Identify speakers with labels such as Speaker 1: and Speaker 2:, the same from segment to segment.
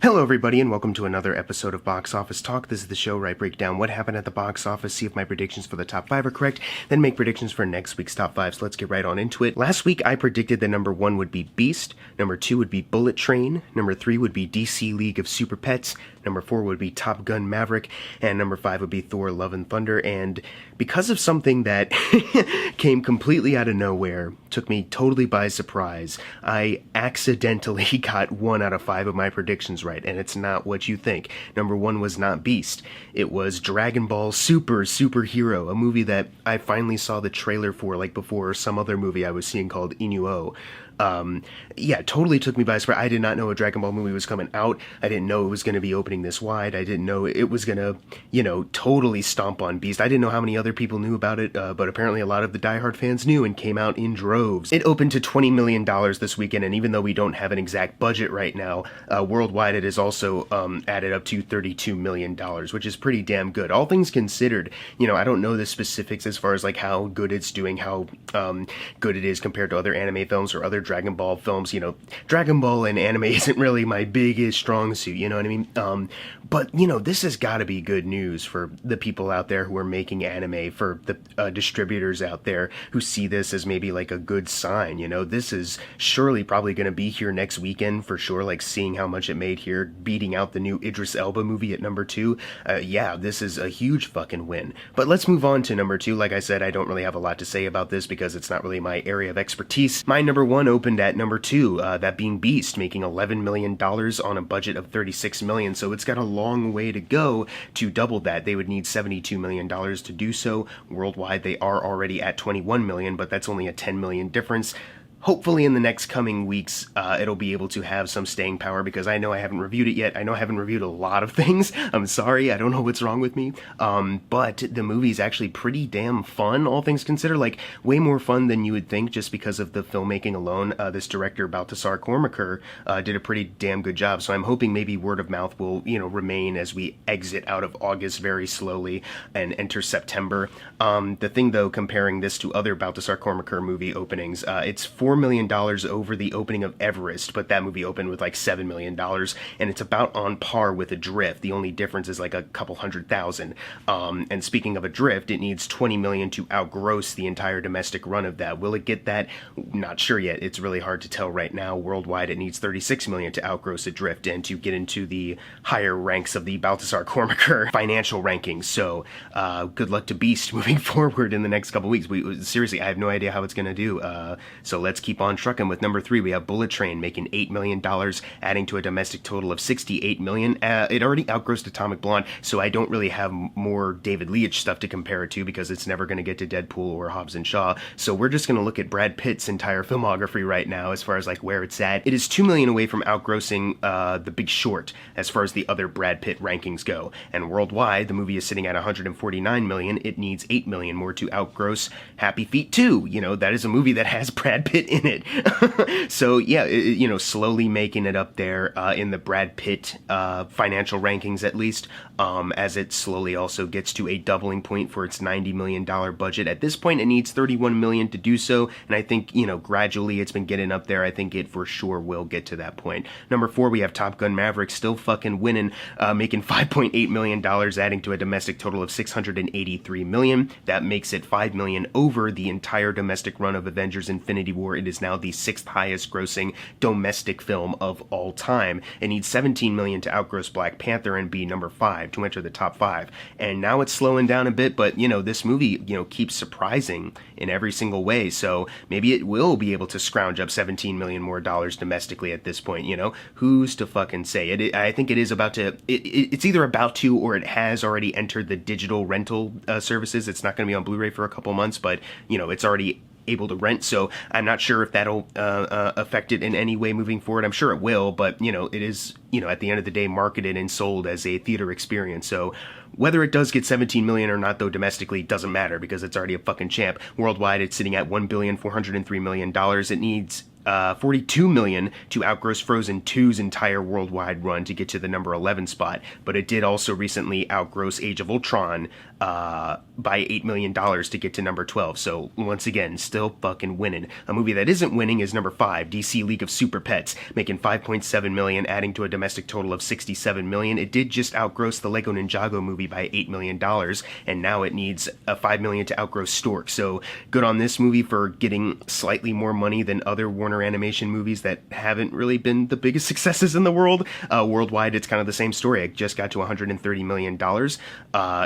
Speaker 1: Hello everybody and welcome to another episode of Box Office Talk. This is the show where I break down what happened at the box office, see if my predictions for the top 5 are correct, then make predictions for next week's top 5, so let's get right on into it. Last week I predicted that number 1 would be Beast, number 2 would be Bullet Train, number 3 would be DC League of Super Pets, number 4 would be Top Gun Maverick, and number 5 would be Thor Love and Thunder, and because of something that came completely out of nowhere, took me totally by surprise, I accidentally got 1 out of 5 of my predictions right, and it's not what you think. Number 1 was not Beast. It was Dragon Ball Superhero, a movie that I finally saw the trailer for, like before some other movie I was seeing called Inuo. Yeah, totally took me by surprise. I did not know a Dragon Ball movie was coming out. I didn't know it was going to be opening this wide. I didn't know it was going to, totally stomp on Beast. I didn't know how many other people knew about it, but apparently a lot of the diehard fans knew and came out in droves. It opened to $20 million this weekend, and even though we don't have an exact budget right now, worldwide it is also added up to $32 million, which is pretty damn good. All things considered, I don't know the specifics as far as like how good it's doing, how good it is compared to other anime films or other Dragon Ball films. Dragon Ball and anime isn't really my biggest strong suit, you know what I mean? But, this has got to be good news for the people out there who are making anime, for the distributors out there who see this as maybe like a good sign, This is surely probably going to be here next weekend for sure, like seeing how much it made here, beating out the new Idris Elba movie at number 2. Yeah, this is a huge fucking win. But let's move on to number 2. Like I said, I don't really have a lot to say about this because it's not really my area of expertise. My number 1 opened at number 2, that being Beast, making $11 million on a budget of $36 million, so it's got a long way to go to double that. They would need $72 million to do so. Worldwide, they are already at $21 million, but that's only a $10 million difference. Hopefully in the next coming weeks, it'll be able to have some staying power, because I know I haven't reviewed it yet. I know I haven't reviewed a lot of things. I'm sorry, I don't know what's wrong with me. But the movie's actually pretty damn fun, all things considered. Like, way more fun than you would think just because of the filmmaking alone. This director, Baltasar Kormakur, did a pretty damn good job. So I'm hoping maybe word of mouth will, remain as we exit out of August very slowly and enter September. The thing, though, comparing this to other Baltasar Kormakur movie openings, it's $4 million over the opening of Everest, but that movie opened with like $7 million, and it's about on par with Adrift. The only difference is like a couple $100,000. And speaking of Adrift, it needs $20 million to outgross the entire domestic run of that. Will it get that? Not sure yet. It's really hard to tell right now. Worldwide, it needs $36 million to outgross Adrift and to get into the higher ranks of the Baltasar Kormakur financial rankings. So good luck to Beast moving forward in the next couple weeks. Seriously, I have no idea how it's going to do. So let's keep on trucking with number 3. We have Bullet Train making $8 million, adding to a domestic total of $68 million. It already outgrossed Atomic Blonde, so I don't really have more David Leitch stuff to compare it to because it's never going to get to Deadpool or Hobbs and Shaw. So we're just going to look at Brad Pitt's entire filmography right now as far as like where it's at. It is $2 million away from outgrossing The Big Short as far as the other Brad Pitt rankings go. And worldwide, the movie is sitting at $149 million. It needs $8 million more to outgross Happy Feet 2. That is a movie that has Brad Pitt in it. So yeah, slowly making it up there in the Brad Pitt financial rankings at least, as it slowly also gets to a doubling point for its $90 million budget. At this point, it needs $31 million to do so, and I think, gradually it's been getting up there. I think it for sure will get to that point. Number 4, we have Top Gun Maverick, still fucking winning, making $5.8 million, adding to a domestic total of $683 million. That makes it $5 million over the entire domestic run of Avengers Infinity War. It is now the 6th highest grossing domestic film of all time. It needs $17 million to outgross Black Panther and be number 5 to enter the top 5. And now it's slowing down a bit, but this movie, keeps surprising in every single way. So maybe it will be able to scrounge up $17 million more domestically at this point. Who's to fucking say? I think it is about to. It's either about to or it has already entered the digital rental services. It's not going to be on Blu-ray for a couple months, but it's already able to rent, so I'm not sure if that'll affect it in any way moving forward. I'm sure it will, but it is at the end of the day marketed and sold as a theater experience, so whether it does get 17 million or not, though, domestically doesn't matter because it's already a fucking champ. Worldwide, it's sitting at $1,403 million. It needs 42 million to outgross Frozen 2's entire worldwide run to get to the number 11 spot, but it did also recently outgross Age of Ultron by $8 million to get to number 12. So once again, still fucking winning. A movie that isn't winning is number 5, DC League of Super Pets, making 5.7 million, adding to a domestic total of 67 million. It did just outgross the Lego Ninjago movie by $8 million, and now it needs a 5 million to outgross Stork. So good on this movie for getting slightly more money than other Warner Animation movies that haven't really been the biggest successes in the world. Worldwide, it's kind of the same story. It just got to $130 million.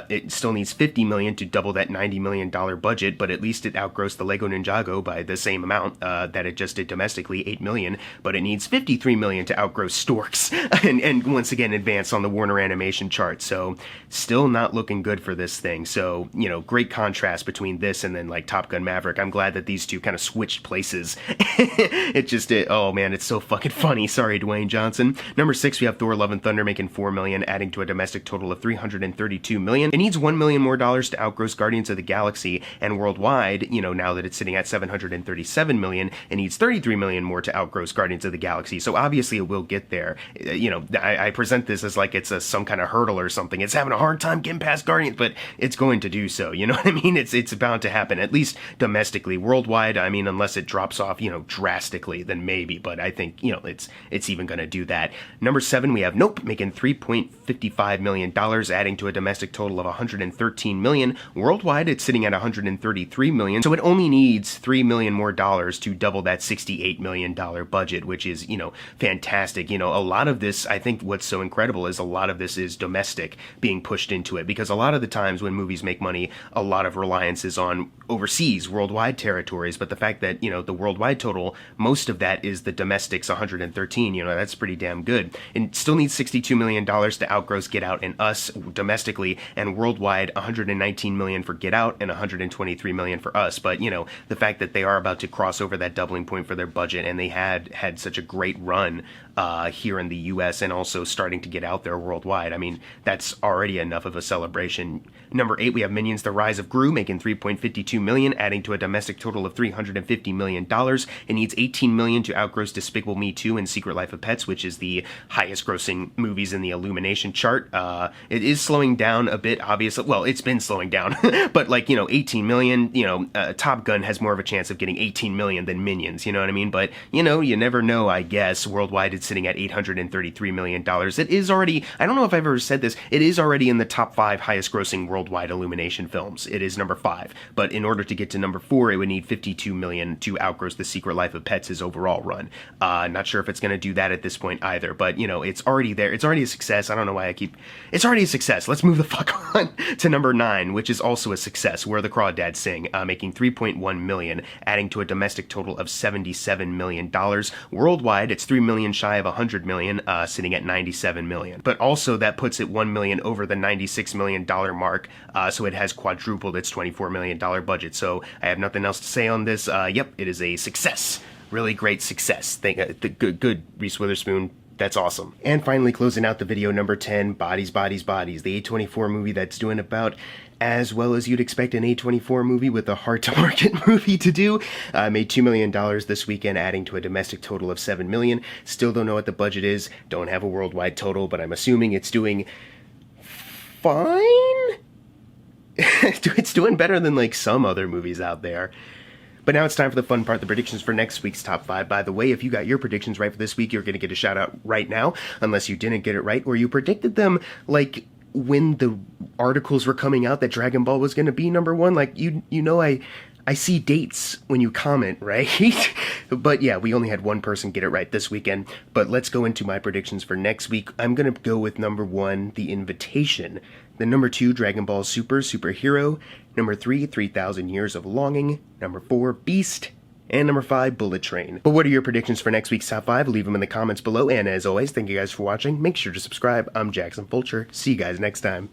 Speaker 1: It still needs 50 million to double that $90 million budget, but at least it outgrossed the Lego Ninjago by the same amount that it just did domestically, 8 million, but it needs 53 million to outgross Storks and once again advance on the Warner Animation chart. So still not looking good for this thing. So, you know, great contrast between this and then like Top Gun Maverick. I'm glad that these two kind of switched places. Oh man, it's so fucking funny. Sorry, Dwayne Johnson. Number 6, we have Thor Love and Thunder making 4 million, adding to a domestic total of 332 million. It needs $1 million more to outgross Guardians of the Galaxy, and worldwide, you know, now that it's sitting at 737 million, it needs 33 million more to outgross Guardians of the Galaxy. So obviously it will get there. You know, I present this as like it's some kind of hurdle or something. It's having a hard time getting past Guardians, but it's going to do so. You know what I mean? It's bound to happen, at least domestically. Worldwide, I mean, unless it drops off, you know, drastically, then maybe, but I think, you know, it's even going to do that. Number 7, we have Nope, making $3.55 million, adding to a domestic total of 113 million. Worldwide, it's sitting at 133 million, so it only needs $3 million more to double that $68 million budget, which is, you know, fantastic. You know, a lot of this, I think what's so incredible is a lot of this is domestic being pushed into it, because a lot of the times when movies make money, a lot of reliance is on overseas, worldwide territories, but the fact that, you know, the worldwide total, most of that is the domestics, 113, you know, that's pretty damn good. And still needs $62 million to outgross Get Out and Us domestically, and worldwide 119 million for Get Out and 123 million for Us. But, you know, the fact that they are about to cross over that doubling point for their budget, and they had such a great run here in the US and also starting to get out there worldwide, I mean, that's already enough of a celebration. Number 8, we have Minions The Rise of Gru, making 3.52 million, adding to a domestic total of $350 million. It needs 18 million to outgross Despicable Me 2 and Secret Life of Pets, which is the highest grossing movies in the Illumination chart. It is slowing down a bit, obviously. Well, it's been slowing down, but like, you know, 18 million, you know, Top Gun has more of a chance of getting 18 million than Minions, you know what I mean? But, you know, you never know, I guess. Worldwide, it's sitting at $833 million. It is already, I don't know if I've ever said this, it is already in the top 5 highest grossing worldwide Illumination films. It is number 5, but in order to get to number 4, it would need 52 million to outgross The Secret Life of Pets' overall run. Not sure if it's going to do that at this point either, but, you know, it's already there. It's already a success. I don't know why it's already a success. Let's move the fuck on to number 9, which is also a success, Where the Crawdads Sing, making 3.1 million, adding to a domestic total of $77 million. Worldwide, it's 3 million shy of 100 million, sitting at 97 million. But also that puts it 1 million over the $96 million mark, so it has quadrupled its $24 million budget. So I have nothing else to say on this. Yep, it is a success. Really great success. Good, Reese Witherspoon. That's awesome. And finally, closing out the video, number 10, Bodies, Bodies, Bodies, the A24 movie that's doing about as well as you'd expect an A24 movie with a hard-to-market movie to do. Made $2 million this weekend, adding to a domestic total of $7 million. Still don't know what the budget is. Don't have a worldwide total, but I'm assuming it's doing fine? It's doing better than, like, some other movies out there. But now it's time for the fun part, the predictions for next week's top 5. By the way, if you got your predictions right for this week, you're going to get a shout out right now, unless you didn't get it right, or you predicted them, like, when the articles were coming out that Dragon Ball was going to be number 1. Like, you know, I see dates when you comment, right? But yeah, we only had one person get it right this weekend. But let's go into my predictions for next week. I'm going to go with number 1, The Invitation. Then number 2, Dragon Ball Super, Superhero. Number 3, 3,000 Years of Longing. Number 4, Beast. And number 5, Bullet Train. But what are your predictions for next week's top 5? Leave them in the comments below. And as always, thank you guys for watching. Make sure to subscribe. I'm Jackson Fulcher. See you guys next time.